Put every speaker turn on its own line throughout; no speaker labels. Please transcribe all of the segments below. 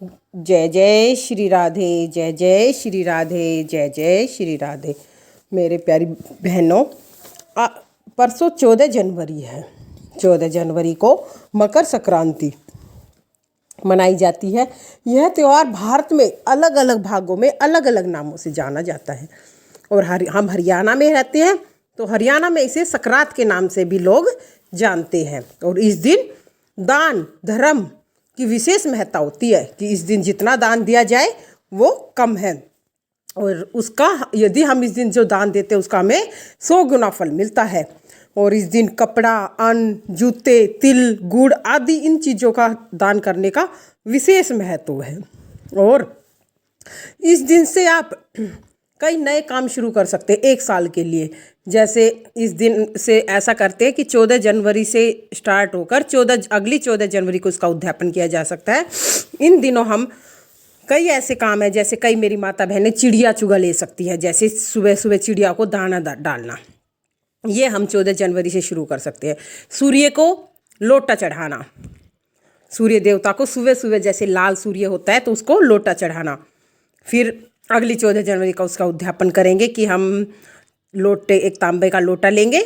जय जय श्री राधे, जय जय श्री राधे, जय जय श्री राधे। मेरे प्यारी बहनों, परसों 14 जनवरी है। 14 जनवरी को मकर संक्रांति मनाई जाती है। यह त्यौहार भारत में अलग अलग भागों में अलग अलग नामों से जाना जाता है। और हम हरियाणा में रहते हैं, तो हरियाणा में इसे सकरात के नाम से भी लोग जानते हैं। और इस दिन दान धर्म की विशेष महत्ता होती है कि इस दिन जितना दान दिया जाए वो कम है, और उसका यदि हम इस दिन जो दान देते हैं उसका हमें 100 गुना फल मिलता है। और इस दिन कपड़ा, अन्न, जूते, तिल, गुड़ आदि इन चीज़ों का दान करने का विशेष महत्व है। और इस दिन से आप कई नए काम शुरू कर सकते हैं एक साल के लिए। जैसे इस दिन से ऐसा करते हैं कि 14 जनवरी से स्टार्ट होकर अगली 14 जनवरी को इसका उद्यापन किया जा सकता है। इन दिनों हम कई ऐसे काम है, जैसे कई मेरी माता बहनें चिड़िया चुगा ले सकती है, जैसे सुबह सुबह चिड़िया को दाना डालना, ये हम 14 जनवरी से शुरू कर सकते हैं। सूर्य को लोटा चढ़ाना, सूर्य देवता को सुबह सुबह जैसे लाल सूर्य होता है तो उसको लोटा चढ़ाना। फिर अगली 14 जनवरी का उसका उद्यापन करेंगे कि हम एक तांबे का लोटा लेंगे,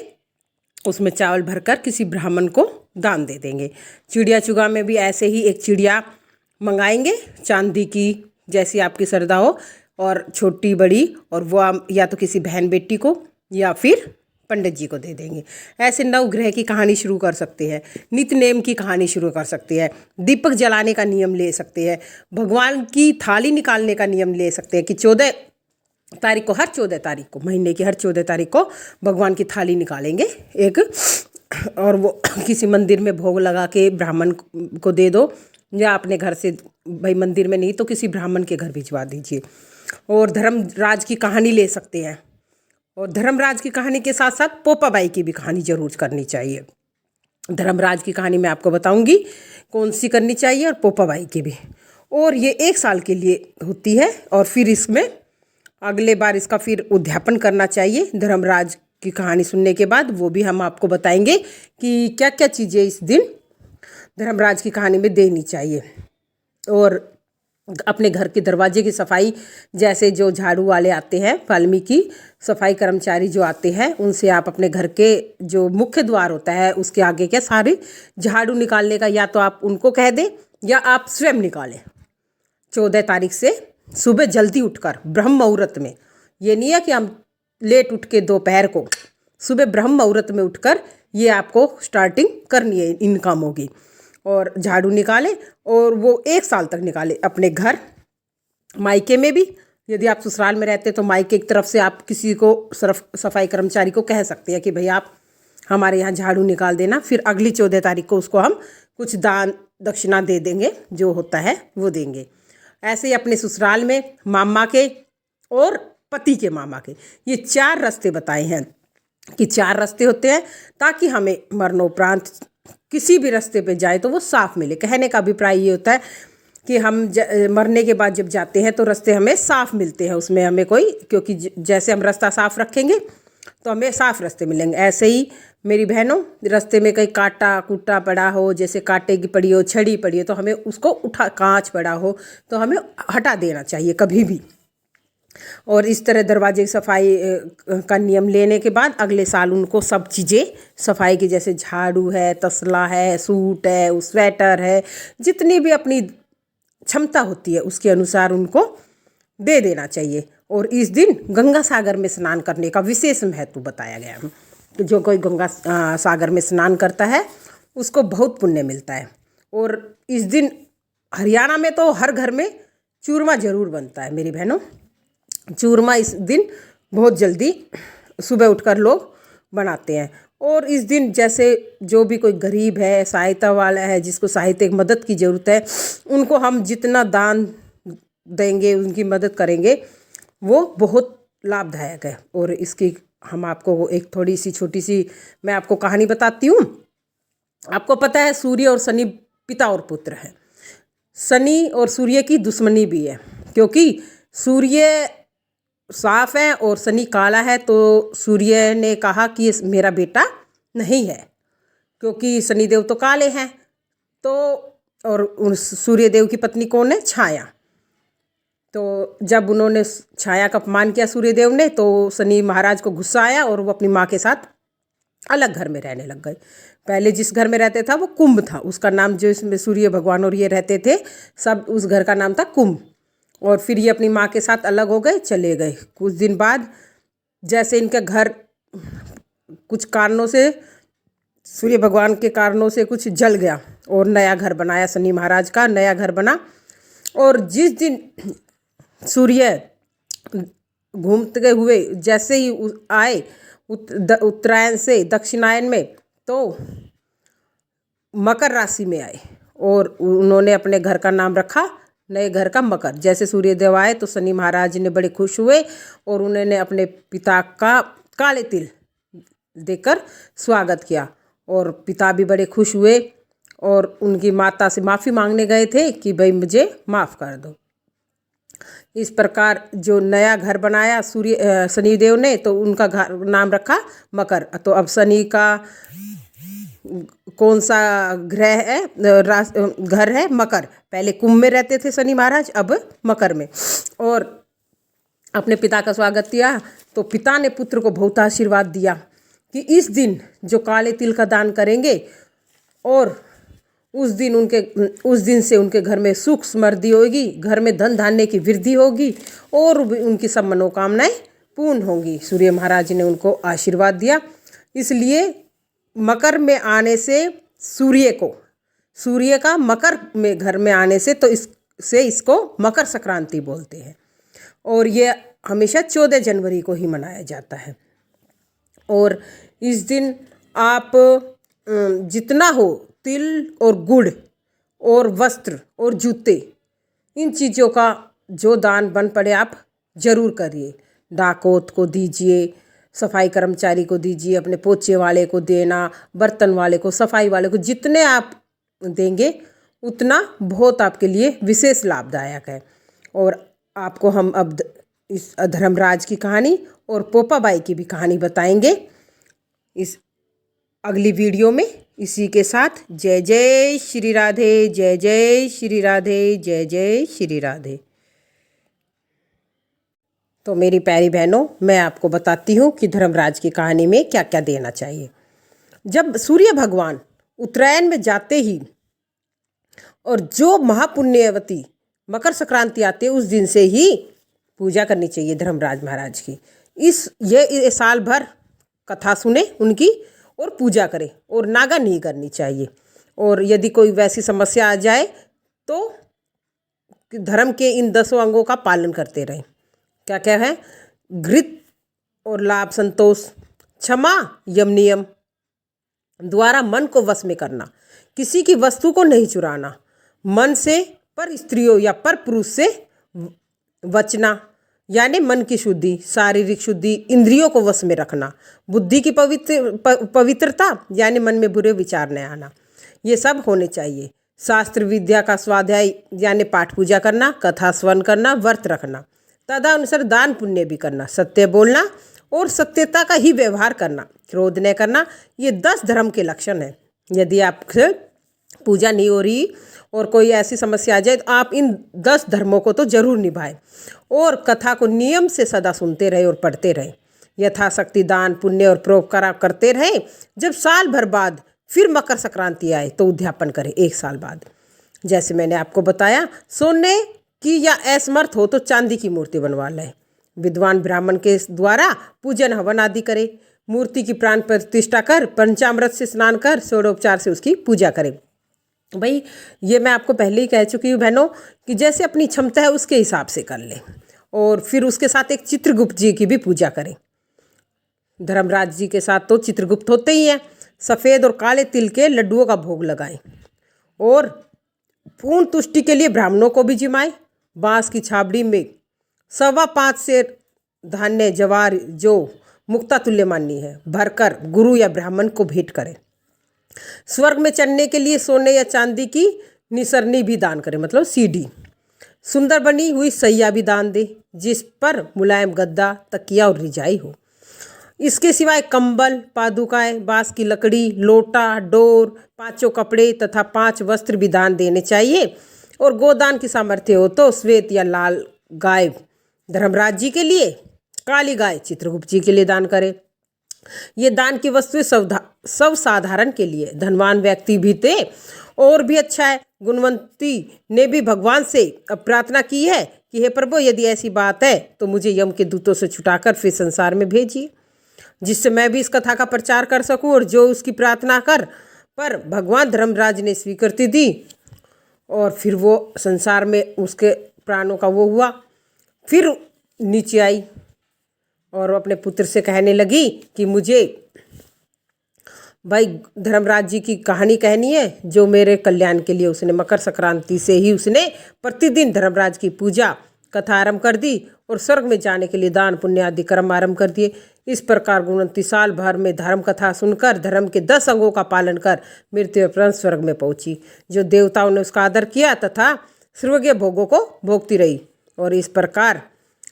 उसमें चावल भरकर किसी ब्राह्मण को दान दे देंगे। चिड़िया चुगा में भी ऐसे ही एक चिड़िया मंगाएंगे चांदी की, जैसी आपकी श्रद्धा हो, और छोटी बड़ी, और वो या तो किसी बहन बेटी को या फिर पंडित जी को दे देंगे। ऐसे नवग्रह की कहानी शुरू कर सकते हैं, नित्य नेम की कहानी शुरू कर सकते हैं, दीपक जलाने का नियम ले सकते हैं, भगवान की थाली निकालने का नियम ले सकते हैं कि 14 तारीख को, हर 14 तारीख को, महीने की हर 14 तारीख को भगवान की थाली निकालेंगे एक, और वो किसी मंदिर में भोग लगा के ब्राह्मण को दे दो, या अपने घर से, भाई मंदिर में नहीं तो किसी ब्राह्मण के घर भिजवा दीजिए। और धर्मराज की कहानी ले सकते हैं, और धर्मराज की कहानी के साथ साथ पोपाबाई की भी कहानी जरूर करनी चाहिए। धर्मराज की कहानी मैं आपको बताऊंगी कौन सी करनी चाहिए, और पोपाबाई की भी। और ये एक साल के लिए होती है, और फिर इसमें अगले बार इसका फिर उद्यापन करना चाहिए। धर्मराज की कहानी सुनने के बाद वो भी हम आपको बताएंगे कि क्या क्या चीज़ें इस दिन धर्मराज की कहानी में देनी चाहिए। और अपने घर के दरवाजे की सफाई, जैसे जो झाड़ू वाले आते हैं, वाल्मीकि सफाई कर्मचारी जो आते हैं, उनसे आप अपने घर के जो मुख्य द्वार होता है उसके आगे के सारे झाड़ू निकालने का, या तो आप उनको कह दें या आप स्वयं निकालें। 14 तारीख से सुबह जल्दी उठकर ब्रह्म मुहूर्त में, ये नहीं है कि हम लेट उठ के दोपहर को, सुबह ब्रह्म मुहूर्त में उठकर ये आपको स्टार्टिंग करनी है इन कामों की। और झाड़ू निकालें, और वो एक साल तक निकालें अपने घर, मायके में भी। यदि आप ससुराल में रहते हैं तो मायके की तरफ से आप किसी को सफाई कर्मचारी को कह सकते हैं कि भाई आप हमारे यहाँ झाड़ू निकाल देना। फिर अगली 14 तारीख को उसको हम कुछ दान दक्षिणा दे देंगे, जो होता है वो देंगे। ऐसे ही अपने ससुराल में मामा के और पति के मामा के, ये 4 रास्ते बताए हैं कि 4 रास्ते होते हैं, ताकि हमें मरणोपरांत किसी भी रास्ते पे जाए तो वो साफ मिले। कहने का अभिप्राय ये होता है कि हम मरने के बाद जब जाते हैं तो रास्ते हमें साफ मिलते हैं, उसमें हमें कोई, क्योंकि जैसे हम रास्ता साफ रखेंगे तो हमें साफ रास्ते मिलेंगे। ऐसे ही मेरी बहनों, रास्ते में कहीं कांटा कूटा पड़ा हो, जैसे कांटे की पड़ी हो, छड़ी पड़ी हो, तो हमें उसको कांच पड़ा हो तो हमें हटा देना चाहिए कभी भी। और इस तरह दरवाजे की सफाई का नियम लेने के बाद अगले साल उनको सब चीज़ें सफाई की, जैसे झाड़ू है, तसला है, सूट है, स्वेटर है, जितनी भी अपनी क्षमता होती है उसके अनुसार उनको दे देना चाहिए। और इस दिन गंगा सागर में स्नान करने का विशेष महत्व बताया गया है। जो कोई गंगा सागर में स्नान करता है उसको बहुत पुण्य मिलता है। और इस दिन हरियाणा में तो हर घर में चूरमा जरूर बनता है मेरी बहनों। चूरमा इस दिन बहुत जल्दी सुबह उठकर लोग बनाते हैं। और इस दिन जैसे जो भी कोई गरीब है, सहायता वाला है, जिसको सहायता की मदद की ज़रूरत है, उनको हम जितना दान देंगे, उनकी मदद करेंगे, वो बहुत लाभदायक है। और इसकी हम आपको एक थोड़ी सी छोटी सी मैं आपको कहानी बताती हूँ। आपको पता है सूर्य और शनि पिता और पुत्र हैं। शनि और सूर्य की दुश्मनी भी है, क्योंकि सूर्य साफ है और शनि काला है, तो सूर्य ने कहा कि ये मेरा बेटा नहीं है, क्योंकि शनिदेव तो काले हैं। तो और उस सूर्यदेव की पत्नी कौन है? छाया। तो जब उन्होंने छाया का अपमान किया सूर्यदेव ने, तो शनि महाराज को गुस्सा आया और वो अपनी माँ के साथ अलग घर में रहने लग गए। पहले जिस घर में रहते था वो कुंभ था, उसका नाम, जो इसमें सूर्य भगवान और ये रहते थे सब, उस घर का नाम था कुंभ। और फिर ये अपनी माँ के साथ अलग हो गए, चले गए। कुछ दिन बाद जैसे इनका घर कुछ कारणों से, सूर्य भगवान के कारणों से कुछ जल गया और नया घर बनाया, शनि महाराज का नया घर बना। और जिस दिन सूर्य घूमते हुए जैसे ही आए उत्तरायण से दक्षिणायन में, तो मकर राशि में आए और उन्होंने अपने घर का नाम रखा, नए घर का, मकर। जैसे सूर्यदेव आए तो शनि महाराज ने बड़े खुश हुए और उन्होंने अपने पिता का काले तिल देकर स्वागत किया और पिता भी बड़े खुश हुए और उनकी माता से माफ़ी मांगने गए थे कि भाई मुझे माफ़ कर दो। इस प्रकार जो नया घर बनाया शनिदेव ने, तो उनका घर नाम रखा मकर। तो अब शनि का कौन सा ग्रह है, घर है? मकर। पहले कुंभ में रहते थे शनि महाराज, अब मकर में। और अपने पिता का स्वागत किया तो पिता ने पुत्र को बहुत आशीर्वाद दिया कि इस दिन जो काले तिल का दान करेंगे और उस दिन से उनके घर में सुख समृद्धि होगी, घर में धन धान्य की वृद्धि होगी और उनकी सब मनोकामनाएं पूर्ण होंगी। सूर्य महाराज ने उनको आशीर्वाद दिया। इसलिए मकर में आने से सूर्य का मकर में घर में आने से, तो इसको मकर संक्रांति बोलते हैं। और ये हमेशा 14 जनवरी को ही मनाया जाता है। और इस दिन आप जितना हो तिल और गुड़ और वस्त्र और जूते, इन चीज़ों का जो दान बन पड़े आप ज़रूर करिए। डाकोत को दीजिए, सफाई कर्मचारी को दीजिए, अपने पोछे वाले को देना, बर्तन वाले को, सफाई वाले को, जितने आप देंगे उतना बहुत आपके लिए विशेष लाभदायक है। और आपको हम अब इस धर्मराज की कहानी और पोपाबाई की भी कहानी बताएंगे इस अगली वीडियो में। इसी के साथ जय जय श्री राधे, जय जय श्री राधे, जय जय श्री राधे। तो मेरी प्यारी बहनों, मैं आपको बताती हूँ कि धर्मराज की कहानी में क्या क्या देना चाहिए। जब सूर्य भगवान उत्तरायण में जाते ही और जो महापुण्यवती मकर संक्रांति आती है, उस दिन से ही पूजा करनी चाहिए धर्मराज महाराज की। ये साल भर कथा सुने उनकी और पूजा करें और नागा नहीं करनी चाहिए। और यदि कोई वैसी समस्या आ जाए तो धर्म के इन 10 अंगों का पालन करते रहें। क्या क्या है? घृत और लाभ संतोष, क्षमा, यम नियम, द्वारा मन को वश में करना, किसी की वस्तु को नहीं चुराना, मन से पर स्त्रियों या पर पुरुष से बचना, यानी मन की शुद्धि, शारीरिक शुद्धि, इंद्रियों को वश में रखना, बुद्धि की पवित्रता, यानी मन में बुरे विचार न आना, ये सब होने चाहिए। शास्त्र विद्या का स्वाध्याय, यानी पाठ पूजा करना, कथा श्रवण करना, व्रत रखना, तदनुसार दान पुण्य भी करना, सत्य बोलना और सत्यता का ही व्यवहार करना, क्रोध न करना, ये 10 धर्म के लक्षण हैं। यदि आपसे पूजा नहीं हो रही और कोई ऐसी समस्या आ जाए तो आप इन 10 धर्मों को तो जरूर निभाएं और कथा को नियम से सदा सुनते रहे और पढ़ते रहे। यथाशक्ति दान पुण्य और परोपकार करते रहे। जब साल भर बाद फिर मकर संक्रांति आए तो उद्यापन करें 1 साल बाद। जैसे मैंने आपको बताया, सोने की या असमर्थ हो तो चांदी की मूर्ति बनवा लें। विद्वान ब्राह्मण के द्वारा पूजन हवन आदि करे। मूर्ति की प्राण प्रतिष्ठा कर, पंचामृत से स्नान कर, षोडोपचार से उसकी पूजा करें। भाई ये मैं आपको पहले ही कह चुकी हूँ बहनों कि जैसे अपनी क्षमता है उसके हिसाब से कर लें। और फिर उसके साथ एक चित्रगुप्त जी की भी पूजा करें। धर्मराज जी के साथ तो चित्रगुप्त होते ही हैं। सफ़ेद और काले तिल के लड्डुओं का भोग लगाएं और पूर्ण तुष्टि के लिए ब्राह्मणों को भी जिमाएं। बाँस की छाबड़ी में 5.25 सेर धान्य जवार, जो मुक्ता तुल्य माननी है, भरकर गुरु या ब्राह्मण को भेंट करें। स्वर्ग में चढ़ने के लिए सोने या चांदी की निसरनी भी दान करें, मतलब सीढ़ी। सुंदर बनी हुई सैया भी दान दे, जिस पर मुलायम गद्दा, तकिया और रिजाई हो। इसके सिवाय कंबल, पादुकाएं, बांस की लकड़ी, लोटा, डोर, 5 कपड़े तथा 5 वस्त्र भी दान देने चाहिए। और गोदान की सामर्थ्य हो तो श्वेत या लाल गाय धर्मराज जी के लिए, काली गाय चित्रगुप्त जी के लिए दान करें। ये दान की वस्तुएं सब साधारण के लिए, धनवान व्यक्ति भी थे और भी अच्छा है। गुणवंती ने भी भगवान से अब प्रार्थना की है कि हे प्रभु, यदि ऐसी बात है तो मुझे यम के दूतों से छुटाकर फिर संसार में भेजिए, जिससे मैं भी इस कथा का प्रचार कर सकूं। और जो उसकी प्रार्थना कर पर भगवान धर्मराज ने स्वीकृति दी और फिर वो संसार में उसके प्राणों का वो हुआ। फिर नीचे आई और अपने पुत्र से कहने लगी कि मुझे भाई धर्मराज जी की कहानी कहनी है, जो मेरे कल्याण के लिए उसने मकर संक्रांति से ही उसने प्रतिदिन धर्मराज की पूजा कथा आरंभ कर दी और स्वर्ग में जाने के लिए दान पुण्य आदि कर्म आरंभ कर दिए। इस प्रकार गुणवंती साल भर में धर्म कथा सुनकर धर्म के 10 अंगों का पालन कर मृत्यु उपरांत स्वर्ग में पहुंची। जो देवताओं ने उसका आदर किया तथा स्वर्गीय भोगों को भोगती रही। और इस प्रकार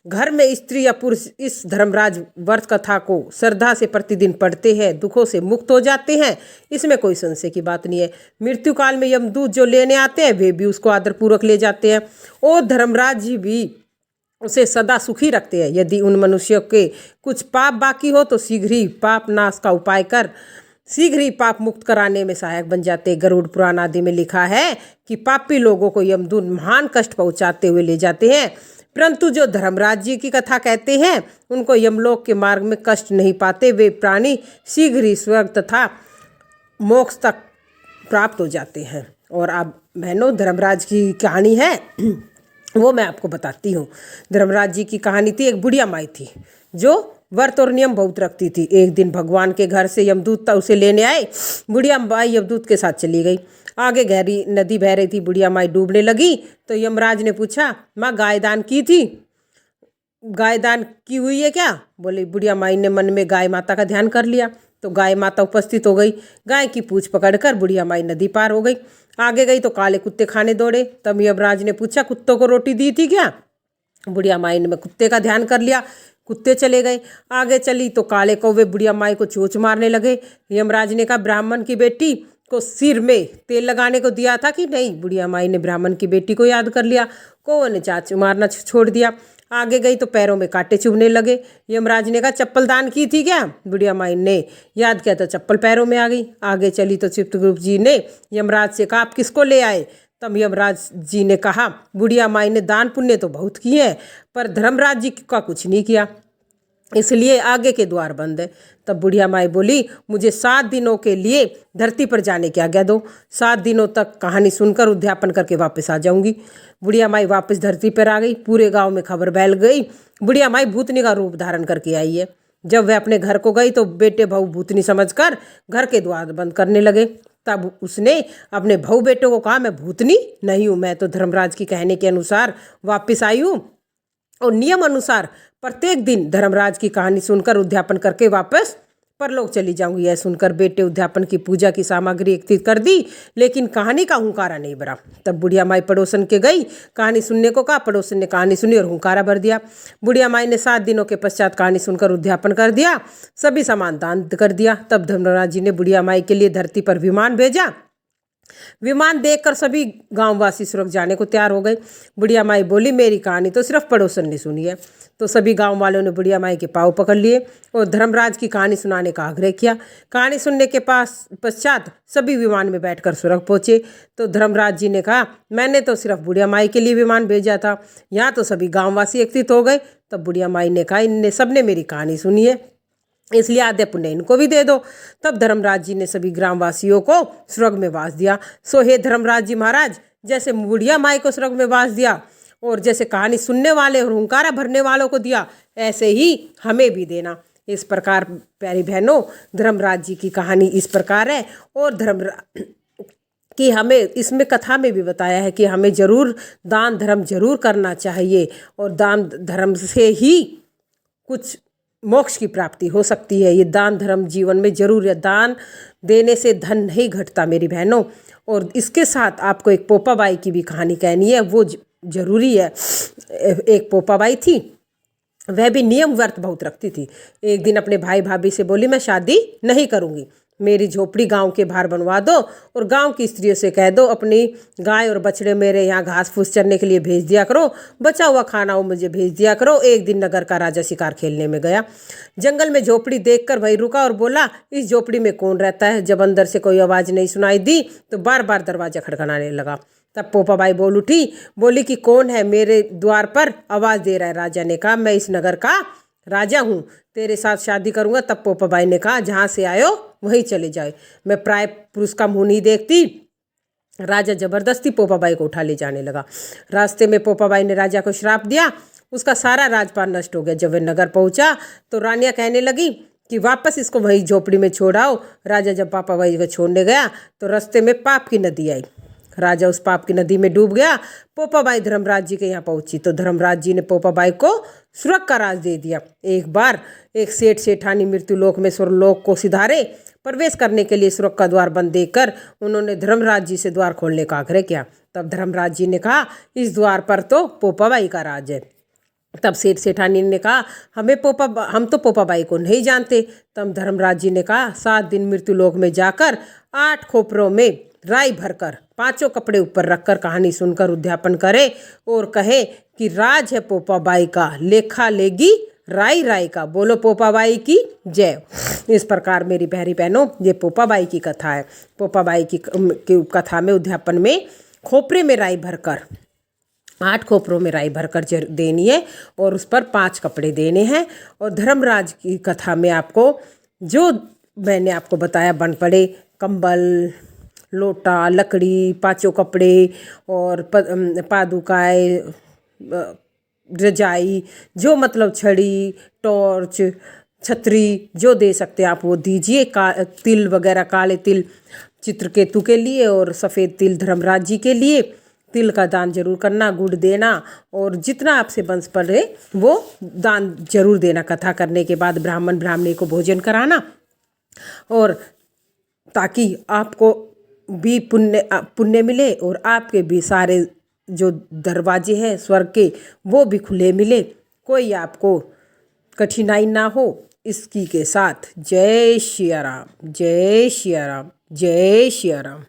घर में स्त्री या पुरुष इस धर्मराज व्रत कथा को श्रद्धा से प्रतिदिन पढ़ते हैं, दुखों से मुक्त हो जाते हैं। इसमें कोई संशय की बात नहीं है। मृत्यु काल में यमदूत जो लेने आते हैं वे भी उसको आदरपूर्वक ले जाते हैं और धर्मराज जी भी उसे सदा सुखी रखते हैं। यदि उन मनुष्यों के कुछ पाप बाकी हो तो शीघ्र ही पाप नाश का उपाय कर शीघ्र ही पाप मुक्त कराने में सहायक बन जाते। गरुड़ पुराण आदि में लिखा है कि पापी लोगों को यमदूत महान कष्ट पहुंचाते हुए ले जाते हैं, परंतु जो धर्मराज जी की कथा कहते हैं उनको यमलोक के मार्ग में कष्ट नहीं पाते। वे प्राणी शीघ्र ही स्वर्ग तथा मोक्ष तक प्राप्त हो जाते हैं। और अब बहनों, धर्मराज की कहानी है वो मैं आपको बताती हूँ। धर्मराज जी की कहानी थी, एक बुढ़िया माई थी जो व्रत और नियम बहुत रखती थी। एक दिन भगवान के घर से यमदूत उसे लेने आए। बुढ़िया माई यमदूत के साथ चली गई। आगे गहरी नदी बह रही थी, बुढ़िया माई डूबने लगी तो यमराज ने पूछा, माँ गाय दान की थी, गाय दान की हुई है क्या? बोले। बुढ़िया माई ने मन में गाय माता का ध्यान कर लिया तो गाय माता उपस्थित हो गई। गाय की पूंछ पकड़कर बुढ़िया माई नदी पार हो गई। आगे गई तो काले कुत्ते खाने दौड़े। तब यमराज ने पूछा, कुत्तों को रोटी दी थी क्या? बुढ़िया माई ने कुत्ते का ध्यान कर लिया, कुत्ते चले गए। आगे चली तो काले कौवे बुढ़िया माई को चोंच मारने लगे। यमराज ने कहा, ब्राह्मण की बेटी को सिर में तेल लगाने को दिया था कि नहीं? बुढ़िया माई ने ब्राह्मण की बेटी को याद कर लिया। कौवे ने चांच मारना छोड़ दिया। आगे गई तो पैरों में कांटे चुभने लगे। यमराज ने कहा, चप्पल दान की थी क्या? बुढ़िया माई ने याद किया तो चप्पल पैरों में आ गई। आगे चली तो चित्रगुप्त जी ने यमराज से कहा, आप किसको ले आए? तब यमराज जी ने कहा, बुढ़िया माई ने दान पुण्य तो बहुत किए हैं पर धर्मराज जी का कुछ नहीं किया, इसलिए आगे के द्वार बंद है। तब बुढ़िया माई बोली, मुझे 7 दिनों के लिए धरती पर जाने की आज्ञा दो। 7 दिनों तक कहानी सुनकर उद्यापन करके वापस आ जाऊंगी। बुढ़िया माई वापस धरती पर आ गई। पूरे गांव में खबर फैल गई, बुढ़िया माई भूतनी का रूप धारण करके आई है। जब वह अपने घर को गई तो बेटे बहू भूतनी समझकर घर के द्वार बंद करने लगे। तब उसने अपने बहू बेटों को कहा, मैं भूतनी नहीं हूँ, मैं तो धर्मराज की कहने के अनुसार वापस आई हूँ और नियम अनुसार प्रत्येक दिन धर्मराज की कहानी सुनकर उद्यापन करके वापस परलोक चली जाऊंगी। यह सुनकर बेटे उद्यापन की पूजा की सामग्री एकत्रित कर दी, लेकिन कहानी का हुंकारा नहीं भरा। तब बुढ़िया माई पड़ोसन के गई, कहानी सुनने को कहा। पड़ोसन ने कहानी सुनी और हुंकारा भर दिया। बुढ़िया माई ने 7 दिनों के पश्चात कहानी सुनकर उद्यापन कर दिया, सभी सामान दान कर दिया। तब धर्मराज जी ने बुढ़िया माई के लिए धरती पर विमान भेजा। विमान देखकर सभी गांववासी स्वर्ग जाने को तैयार हो गए। बुढ़िया माई बोली, मेरी कहानी तो सिर्फ पड़ोसन ने सुनी है। तो सभी गांव वालों ने बुढ़िया माई के पाँव पकड़ लिए और धर्मराज की कहानी सुनाने का आग्रह किया। कहानी सुनने के पश्चात सभी विमान में बैठकर स्वर्ग पहुंचे। तो धर्मराज जी ने कहा, मैंने तो सिर्फ बुढ़िया माई के लिए विमान भेजा था, यहाँ तो सभी गाँववासी एकत्रित हो गए। तब बुढ़िया माई ने कहा, इनने सबने मेरी कहानी सुनी है, इसलिए आद्य पुण्य इनको भी दे दो। तब धर्मराज जी ने सभी ग्रामवासियों को स्वर्ग में वास दिया। सो हे धर्मराज जी महाराज, जैसे बुढ़िया माई को स्वर्ग में वास दिया और जैसे कहानी सुनने वाले और हुंकारा भरने वालों को दिया, ऐसे ही हमें भी देना। इस प्रकार प्यारी बहनों, धर्मराज जी की कहानी इस प्रकार है। और कि हमें इसमें कथा में भी बताया है कि हमें जरूर दान धर्म जरूर करना चाहिए और दान धर्म से ही कुछ मोक्ष की प्राप्ति हो सकती है। ये दान धर्म जीवन में जरूर है। दान देने से धन नहीं घटता मेरी बहनों। और इसके साथ आपको एक पोपाबाई की भी कहानी कहनी है, वो जरूरी है। एक पोपाबाई थी, वह भी नियम व्रत बहुत रखती थी। एक दिन अपने भाई भाभी से बोली, मैं शादी नहीं करूँगी, मेरी झोपड़ी गांव के बाहर बनवा दो और गांव की स्त्रियों से कह दो अपनी गाय और बछड़े मेरे यहाँ घास फूस चरने के लिए भेज दिया करो, बचा हुआ खाना वो मुझे भेज दिया करो। एक दिन नगर का राजा शिकार खेलने में गया। जंगल में झोपड़ी देखकर वही रुका और बोला, इस झोपड़ी में कौन रहता है? जब अंदर से कोई आवाज़ नहीं सुनाई दी तो बार बार दरवाजा खड़खड़ाने लगा। तब पोपाबाई बोल उठी, बोली कि कौन है मेरे द्वार पर आवाज़ दे रहा है? राजा ने कहा, मैं इस नगर का राजा हूँ, तेरे साथ शादी करूँगा। तब पोपाबाई ने कहा, जहाँ से आयो वहीं चले जाए, मैं प्राय पुरुष का मुँह नहीं देखती। राजा जबरदस्ती पोपाबाई को उठा ले जाने लगा। रास्ते में पोपाबाई ने राजा को श्राप दिया, उसका सारा राजपाट नष्ट हो गया। जब वह नगर पहुँचा तो रानियाँ कहने लगी कि वापस इसको वही झोपड़ी में छोड़ आओ। राजा जब पोपाबाई को छोड़ने गया तो रास्ते में पाप की नदी आई। राजा उस पाप की नदी में डूब गया। पोपाबाई धर्मराज जी के यहाँ पहुंची तो धर्मराज जी ने पोपाबाई को स्वर्ग का राज दे दिया। एक बार एक सेठ सेठानी मृत्युलोक में स्वर्गलोक को सिधारे प्रवेश करने के लिए स्वर्ग का द्वार बंद देखकर उन्होंने धर्मराज जी से द्वार खोलने का आग्रह किया। तब धर्मराज जी ने कहा, इस द्वार पर तो पोपाबाई का राज है। तब सेठ सेठानी ने कहा, हम तो पोपाबाई को नहीं जानते। तब धर्मराज जी ने कहा, 7 दिन मृत्युलोक में जाकर 8 खोपरों में राई भरकर 5 कपड़े ऊपर रखकर कहानी सुनकर उद्यापन करे और कहे कि राज है पोपाबाई का, लेखा लेगी राई राई का। बोलो पोपाबाई की जय। इस प्रकार मेरी प्यारी बहनों, ये पोपाबाई की कथा है। पोपाबाई की कथा में उद्यापन में खोपरे में राई भरकर 8 खोपरों में राई भरकर देनी है और उस पर 5 कपड़े देने हैं। और धर्मराज की कथा में आपको जो मैंने आपको बताया, बन पड़े कंबल, लोटा, लकड़ी, 5 कपड़े और पादुकाएँ, रजाई, जो मतलब छड़ी, टॉर्च, छतरी जो दे सकते आप वो दीजिए। तिल वगैरह, काले तिल चित्रकेतु के लिए और सफ़ेद तिल धर्मराज जी के लिए। तिल का दान जरूर करना, गुड़ देना और जितना आपसे बंस पड़े वो दान जरूर देना। कथा करने के बाद ब्राह्मण ब्राह्मणी को भोजन कराना, और ताकि आपको भी पुण्य मिले और आपके भी सारे जो दरवाजे हैं स्वर्ग के वो भी खुले मिले, कोई आपको कठिनाई ना हो। इसकी के साथ जय श्री राम, जय श्री राम, जय श्री राम।